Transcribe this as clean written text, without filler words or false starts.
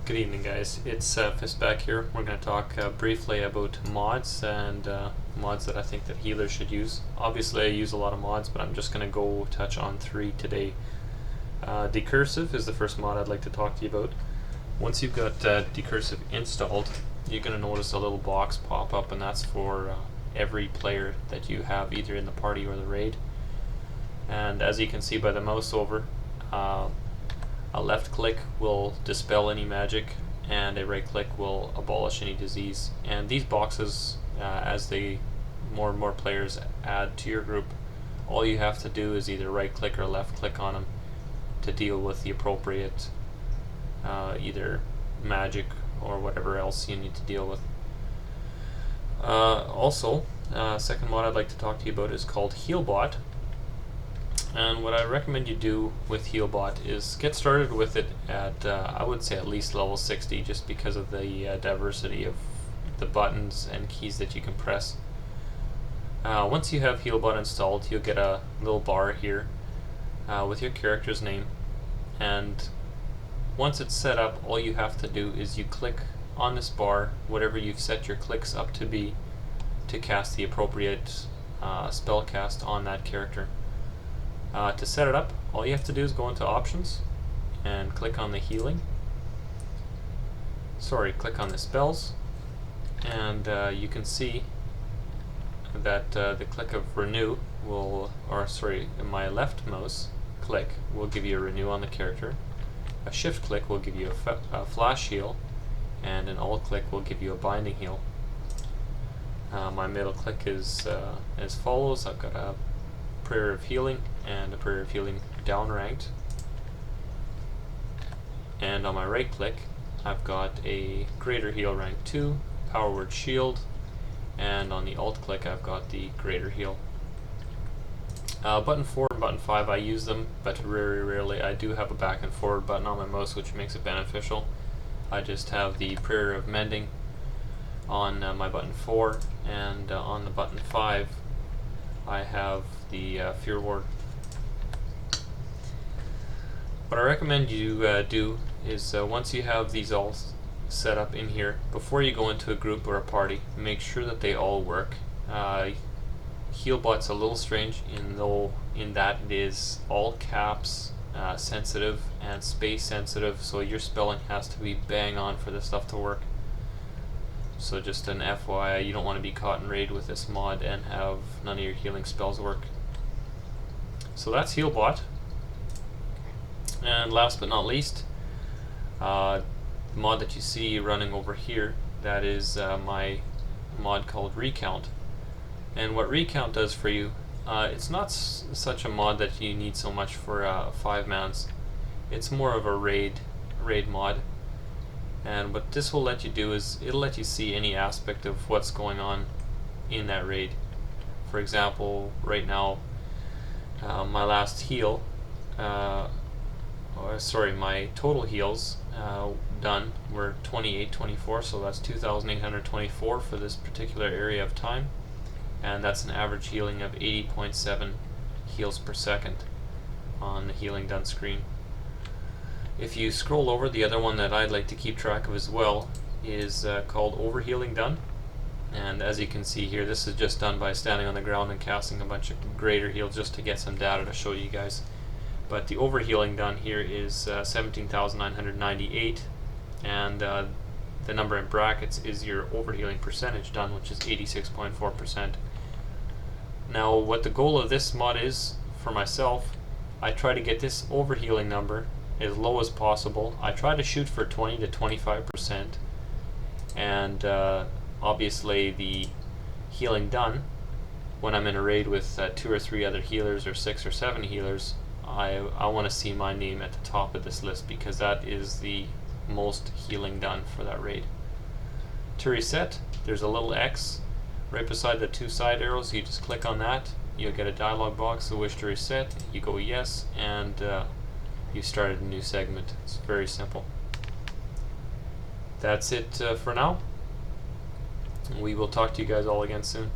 Good evening, guys. It's Fistback here. We're going to talk briefly about mods and mods that I think that healers should use. Obviously I use a lot of mods, but I'm just going to go touch on 3 today. Decursive is the first mod I'd like to talk to you about. Once you've got Decursive installed, you're going to notice a little box pop up, and that's for every player that you have either in the party or the raid. And as you can see by the mouse over, a left click will dispel any magic, and a right click will abolish any disease. And these boxes, as more and more players add to your group, all you have to do is either right click or left click on them to deal with the appropriate either magic or whatever else you need to deal with. Second mod I'd like to talk to you about is called Healbot. And what I recommend you do with Healbot is get started with it at, I would say at least level 60, just because of the diversity of the buttons and keys that you can press. Once you have Healbot installed, you'll get a little bar here with your character's name. And once it's set up, all you have to do is you click on this bar, whatever you've set your clicks up to be, to cast the appropriate spell cast on that character. To set it up, all you have to do is go into options and click on the healing. Click on the spells, and you can see that the click of renew will, my left mouse click will give you a renew on the character. A shift click will give you a flash heal, and an alt click will give you a binding heal. My middle click is as follows. I've got a prayer of healing and a prayer of healing downranked, and on my right click I've got a greater heal rank 2, power word shield, and on the alt click I've got the greater heal. Button 4 and button 5 I use them, but very rarely. I do have a back and forward button on my mouse, which makes it beneficial. I just have the prayer of mending on my button 4, and on the button 5 I have the Fear Ward. What I recommend you do is once you have these all set up in here, before you go into a group or a party, make sure that they all work. Healbot's a little strange in that it is all caps sensitive and space sensitive, so your spelling has to be bang on for this stuff to work. So just an FYI, you don't want to be caught in raid with this mod and have none of your healing spells work. So that's Healbot. And last but not least, the mod that you see running over here, that is my mod called Recount. And what Recount does for you, it's not such a mod that you need so much for 5 mans. It's more of a raid mod. And what this will let you do is it'll let you see any aspect of what's going on in that raid. For example, right now, my last heal, my total heals done were 2824, so that's 2,824 for this particular area of time, and that's an average healing of 80.7 heals per second on the healing done screen. If you scroll over, the other one that I'd like to keep track of as well is called Overhealing Done. And as you can see here, this is just done by standing on the ground and casting a bunch of greater heals just to get some data to show you guys. But the Overhealing Done here is 17,998, and the number in brackets is your overhealing percentage done, which is 86.4%. Now what the goal of this mod is for myself, I try to get this overhealing number as low as possible. I try to shoot for 20 to 25%, and obviously the healing done, when I'm in a raid with 2 or 3 other healers or 6 or 7 healers, I want to see my name at the top of this list, because that is the most healing done for that raid. To reset, there's a little X right beside the 2 side arrows. You just click on that, you'll get a dialog box. So wish to reset, you go yes, and you started a new segment. It's very simple. That's it for now. We will talk to you guys all again soon.